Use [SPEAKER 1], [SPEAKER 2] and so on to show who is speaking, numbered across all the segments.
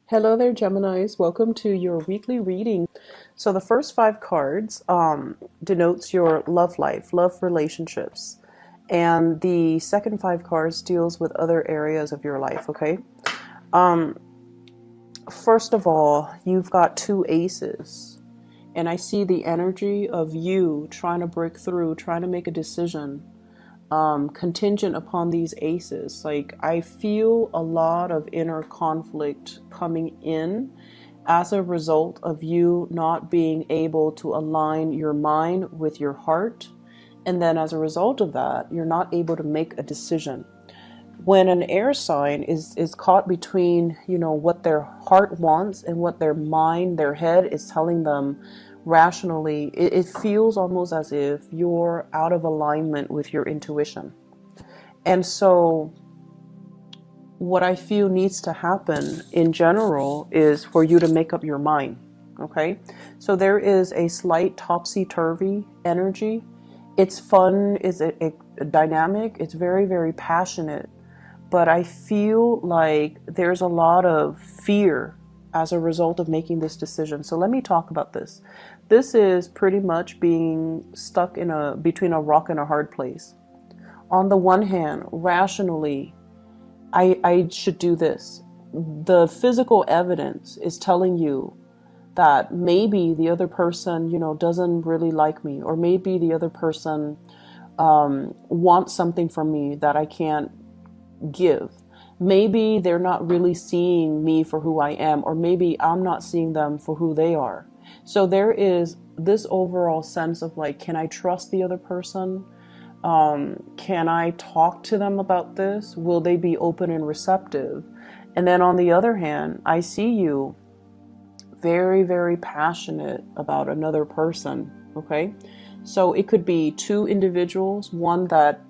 [SPEAKER 1] Hello there, Geminis. Welcome to your weekly reading. So the first five cards denotes your love life, love relationships. And the second five cards deals with other areas of your life, okay? First of all, you've got two aces. And I see the energy of you trying to break through, trying to make a decision, contingent upon these aces. Like, I feel a lot of inner conflict coming in as a result of you not being able to align your mind with your heart. And then as a result of that, you're not able to make a decision. When an air sign is caught between, what their heart wants and what their mind, their head is telling them rationally, it feels almost as if you're out of alignment with your intuition. And so what I feel needs to happen in general is for you to make up your mind. Okay, so there is a slight topsy-turvy energy. It's fun, it's a dynamic, it's very, very passionate, but I feel like there's a lot of fear as a result of making this decision. So let me talk about this. This is pretty much being stuck between a rock and a hard place. On the one hand, rationally, I should do this. The physical evidence is telling you that maybe the other person, doesn't really like me, or maybe the other person wants something from me that I can't give. Maybe they're not really seeing me for who I am, or maybe I'm not seeing them for who they are. So there is this overall sense of like, can I trust the other person? Can I talk to them about this? Will they be open and receptive? And then on the other hand, I see you very, very passionate about another person. Okay. So it could be two individuals, one that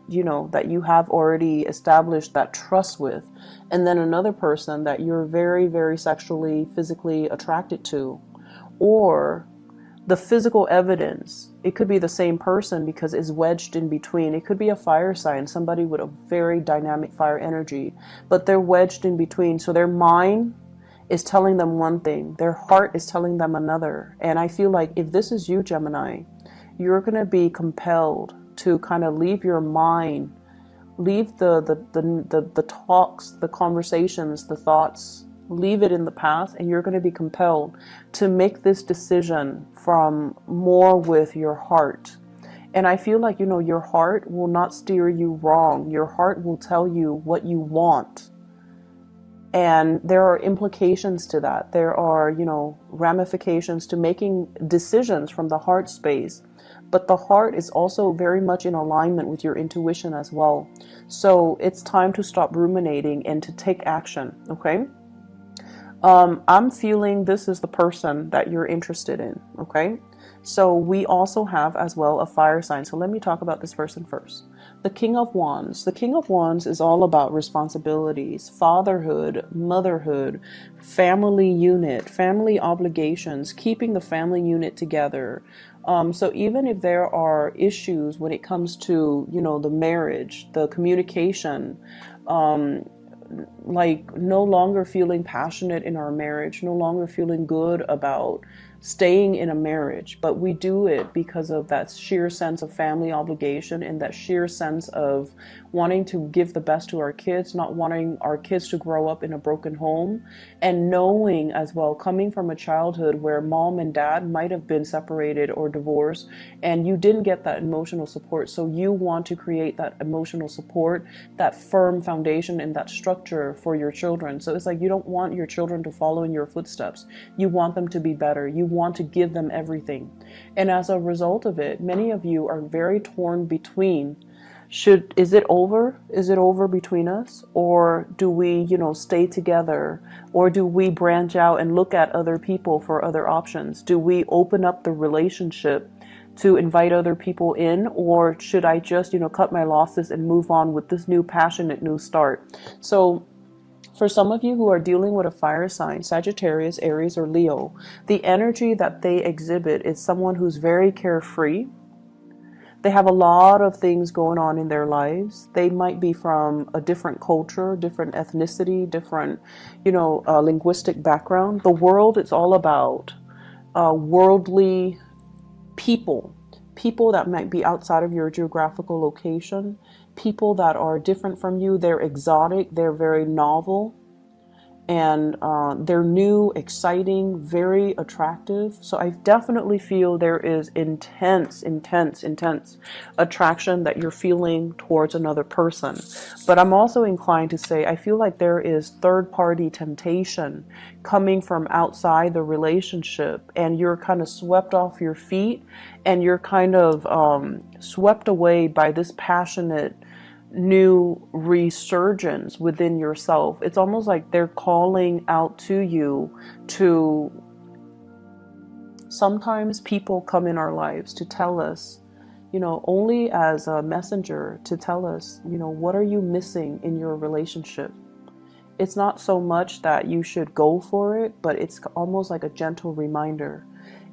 [SPEAKER 1] you have already established that trust with, and then another person that you're very, very sexually, physically attracted to. Or the physical evidence, it could be the same person because it's wedged in between. It could be a fire sign, somebody with a very dynamic fire energy, but they're wedged in between. So their mind is telling them one thing, their heart is telling them another. And I feel like if this is you, Gemini, you're going to be compelled to kind of leave your mind, leave the talks, the conversations, the thoughts, leave it in the past, and you're going to be compelled to make this decision from more with your heart. And I feel like, your heart will not steer you wrong. Your heart will tell you what you want. And there are implications to that. There are, ramifications to making decisions from the heart space. But the heart is also very much in alignment with your intuition as well. So it's time to stop ruminating and to take action, okay? I'm feeling this is the person that you're interested in, okay? So we also have as well a fire sign. So let me talk about this person first. The King of Wands. The King of Wands is all about responsibilities, fatherhood, motherhood, family unit, family obligations, keeping the family unit together. So even if there are issues when it comes to, the marriage, the communication, like no longer feeling passionate in our marriage, no longer feeling good about staying in a marriage, but we do it because of that sheer sense of family obligation and that sheer sense of wanting to give the best to our kids, not wanting our kids to grow up in a broken home, and knowing as well, coming from a childhood where mom and dad might have been separated or divorced and you didn't get that emotional support. So you want to create that emotional support, that firm foundation and that structure for your children. So it's like you don't want your children to follow in your footsteps. You want them to be better. You want to give them everything. And as a result of it, many of you are very torn between, is it over? Is it over between us? Or do we, stay together? Or do we branch out and look at other people for other options? Do we open up the relationship to invite other people in? Or should I just, cut my losses and move on with this new passionate new start? So for some of you who are dealing with a fire sign, Sagittarius, Aries, or Leo, the energy that they exhibit is someone who's very carefree. They have a lot of things going on in their lives. They might be from a different culture, different ethnicity, different, linguistic background. The world is all about worldly people. People that might be outside of your geographical location. People that are different from you. They're exotic. They're very novel. And they're new, exciting, very attractive. So I definitely feel there is intense attraction that you're feeling towards another person. But I'm also inclined to say I feel like there is third-party temptation coming from outside the relationship, and you're kind of swept off your feet, and you're kind of swept away by this passionate new resurgence within yourself. It's almost like they're calling out to you to... Sometimes people come in our lives to tell us, only as a messenger, to tell us, what are you missing in your relationship? It's not so much that you should go for it, but it's almost like a gentle reminder.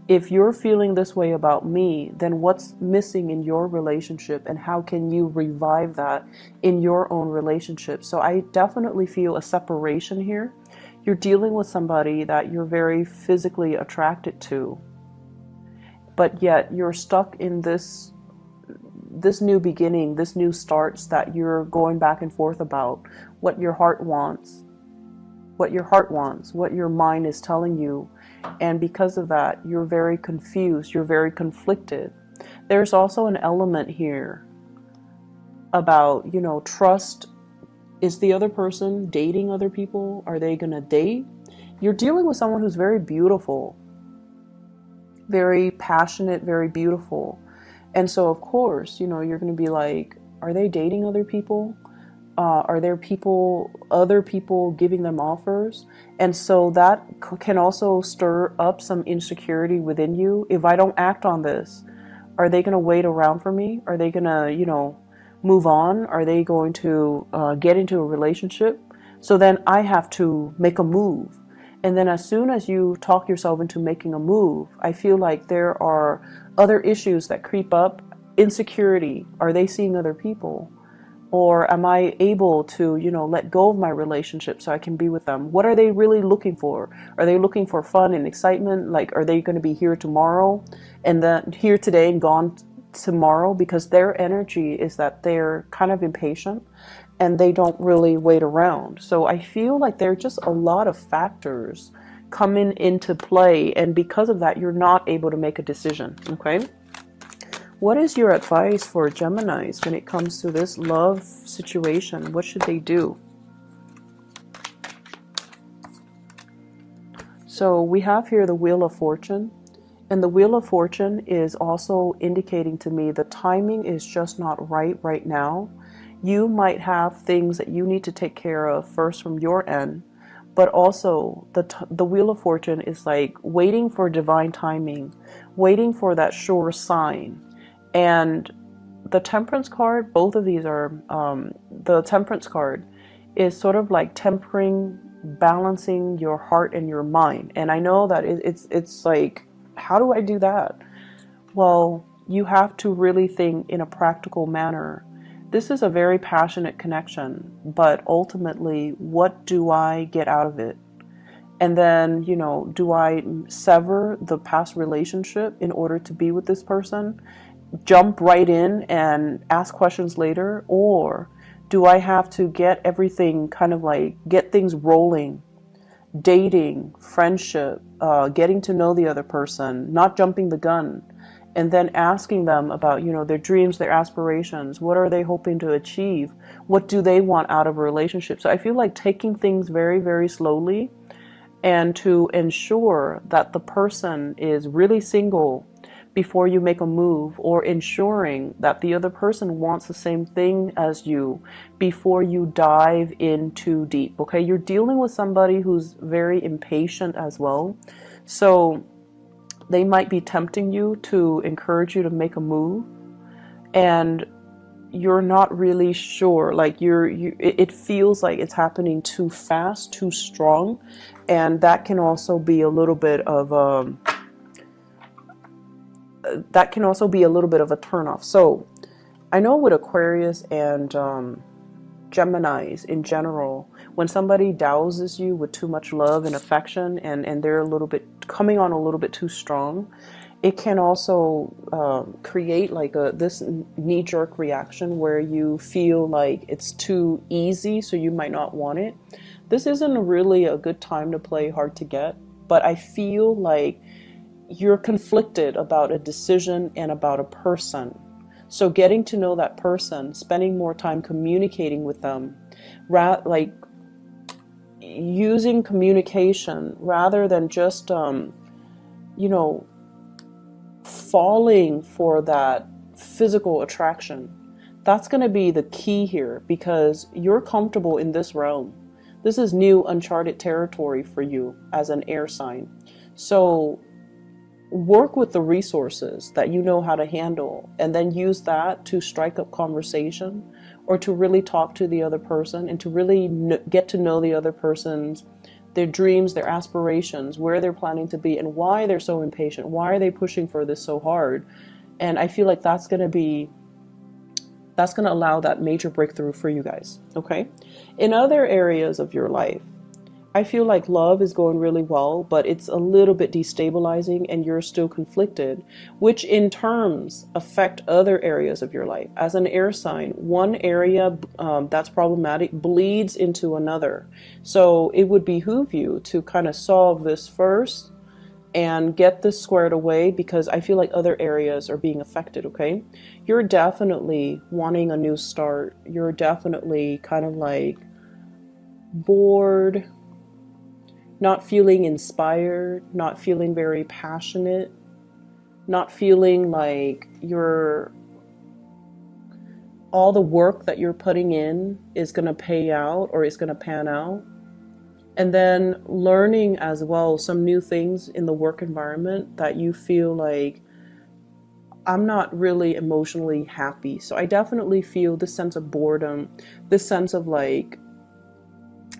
[SPEAKER 1] If you're feeling this way about me, then what's missing in your relationship, and how can you revive that in your own relationship? So I definitely feel a separation here. You're dealing with somebody that you're very physically attracted to, but yet you're stuck in this new beginning, this new starts that you're going back and forth about, what your heart wants, what your mind is telling you. And because of that, you're very confused, you're very conflicted. There's also an element here about, trust. Is the other person dating other people? Are they gonna date? You're dealing with someone who's very beautiful, very passionate, very beautiful. And so, of course, you're gonna be like, are they dating other people? Are there other people giving them offers? And so that can also stir up some insecurity within you. If I don't act on this, are they going to wait around for me? Are they going to, move on? Are they going to get into a relationship? So then I have to make a move. And then as soon as you talk yourself into making a move, I feel like there are other issues that creep up. Insecurity. Are they seeing other people? Or am I able to, let go of my relationship so I can be with them? What are they really looking for? Are they looking for fun and excitement? Like, are they going to be here tomorrow and then here today and gone tomorrow? Because their energy is that they're kind of impatient and they don't really wait around. So I feel like there are just a lot of factors coming into play. And because of that, you're not able to make a decision. Okay. What is your advice for Geminis when it comes to this love situation? What should they do? So we have here the Wheel of Fortune. And the Wheel of Fortune is also indicating to me the timing is just not right now. You might have things that you need to take care of first from your end. But also the Wheel of Fortune is like waiting for divine timing, waiting for that sure sign. And the Temperance card, both of these are, the Temperance card is sort of like tempering, balancing your heart and your mind. And I know that it's like, how do I do that? Well, you have to really think in a practical manner. This is a very passionate connection, but ultimately, what do I get out of it? And then, do I sever the past relationship in order to be with this person? Jump right in and ask questions later? Or do I have to get everything kind of like, get things rolling? Dating, friendship, getting to know the other person, not jumping the gun, and then asking them about, their dreams, their aspirations. What are they hoping to achieve? What do they want out of a relationship? So I feel like taking things very, very slowly, and to ensure that the person is really single before you make a move, or ensuring that the other person wants the same thing as you before you dive in too deep. Okay, you're dealing with somebody who's very impatient as well. So they might be tempting you to encourage you to make a move, and you're not really sure. Like it feels like it's happening too fast, too strong, and that can also be a little bit of that can also be a little bit of a turnoff. So I know with Aquarius and Geminis in general, when somebody douses you with too much love and affection, and they're a little bit coming on a little bit too strong, it can also create like this knee-jerk reaction where you feel like it's too easy, so you might not want it. This isn't really a good time to play hard to get, but I feel like you're conflicted about a decision and about a person. So getting to know that person, spending more time communicating with them, like using communication rather than just, you know, falling for that physical attraction. That's going to be the key here, because you're comfortable in this realm. This is new, uncharted territory for you as an air sign. So work with the resources that you know how to handle, and then use that to strike up conversation, or to really talk to the other person, and to really get to know the other person's, their dreams, their aspirations, where they're planning to be, and why they're so impatient. Why are they pushing for this so hard? And I feel like that's going to allow that major breakthrough for you guys. Okay. In other areas of your life, I feel like love is going really well, but it's a little bit destabilizing and you're still conflicted, which in terms affect other areas of your life. As an air sign, one area that's problematic bleeds into another. So it would behoove you to kind of solve this first and get this squared away, because I feel like other areas are being affected, okay? You're definitely wanting a new start. You're definitely kind of like bored, not feeling inspired, not feeling very passionate, not feeling like all the work that you're putting in is going to pay out or is going to pan out. And then learning as well some new things in the work environment that you feel like, I'm not really emotionally happy. So I definitely feel this sense of boredom, this sense of like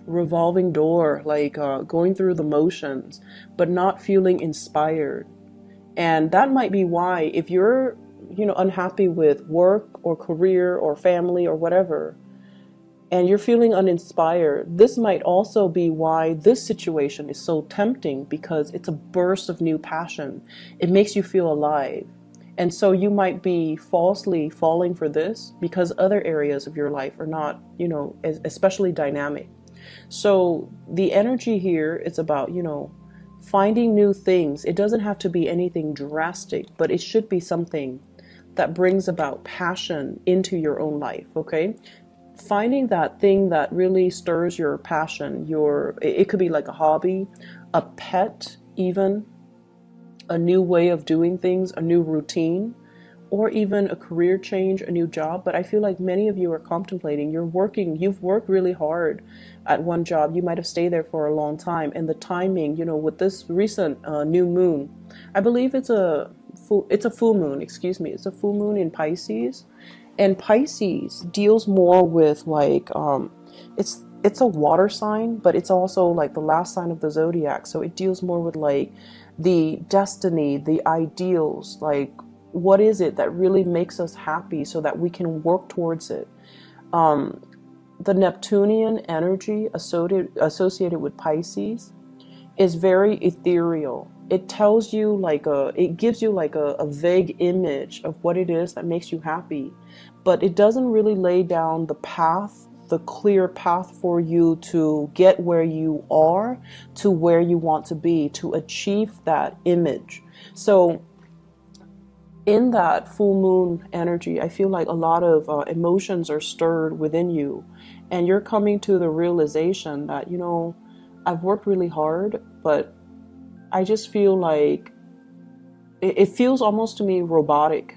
[SPEAKER 1] revolving door, like going through the motions, but not feeling inspired. And that might be why, if you're, unhappy with work or career or family or whatever, and you're feeling uninspired, this might also be why this situation is so tempting, because it's a burst of new passion. It makes you feel alive. And so you might be falsely falling for this because other areas of your life are not, especially dynamic. So the energy here is about, finding new things. It doesn't have to be anything drastic, but it should be something that brings about passion into your own life, okay? Finding that thing that really stirs your passion, it could be like a hobby, a pet even, a new way of doing things, a new routine, or even a career change, a new job. But I feel like many of you are contemplating, you've worked really hard at one job. You might have stayed there for a long time, and the timing, with this recent new moon, I believe it's a full moon, excuse me. It's a full moon in Pisces, and Pisces deals more with like, it's a water sign, but it's also like the last sign of the zodiac. So it deals more with like the destiny, the ideals, like what is it that really makes us happy so that we can work towards it. The Neptunian energy associated with Pisces is very ethereal. It tells you it gives you like a vague image of what it is that makes you happy, but it doesn't really lay down the clear path for you to get where you are to where you want to be, to achieve that image. So in that full moon energy, I feel like a lot of emotions are stirred within you, and you're coming to the realization that, I've worked really hard, but I just feel like it feels almost to me robotic,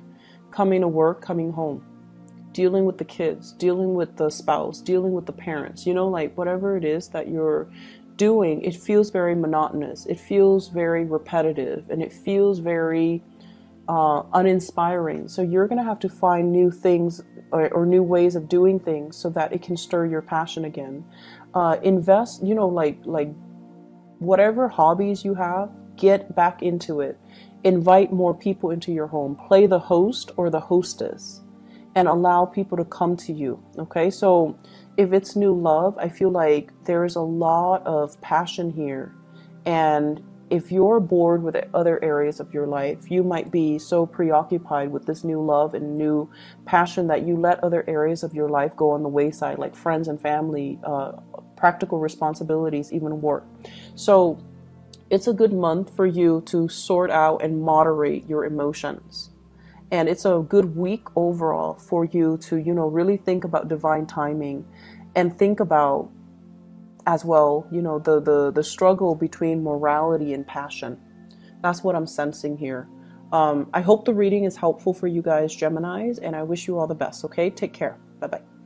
[SPEAKER 1] coming to work, coming home, dealing with the kids, dealing with the spouse, dealing with the parents, like whatever it is that you're doing, it feels very monotonous. It feels very repetitive, and it feels very uninspiring. So you're going to have to find new things or new ways of doing things so that it can stir your passion again. Invest, like whatever hobbies you have, get back into it. Invite more people into your home. Play the host or the hostess and allow people to come to you. Okay, so if it's new love, I feel like there is a lot of passion here. And if you're bored with other areas of your life, you might be so preoccupied with this new love and new passion that you let other areas of your life go on the wayside, like friends and family, practical responsibilities, even work. So it's a good month for you to sort out and moderate your emotions. And it's a good week overall for you to, really think about divine timing and think about as well, the struggle between morality and passion. That's what I'm sensing here. I hope the reading is helpful for you guys, Geminis, and I wish you all the best. Okay, take care. Bye-bye.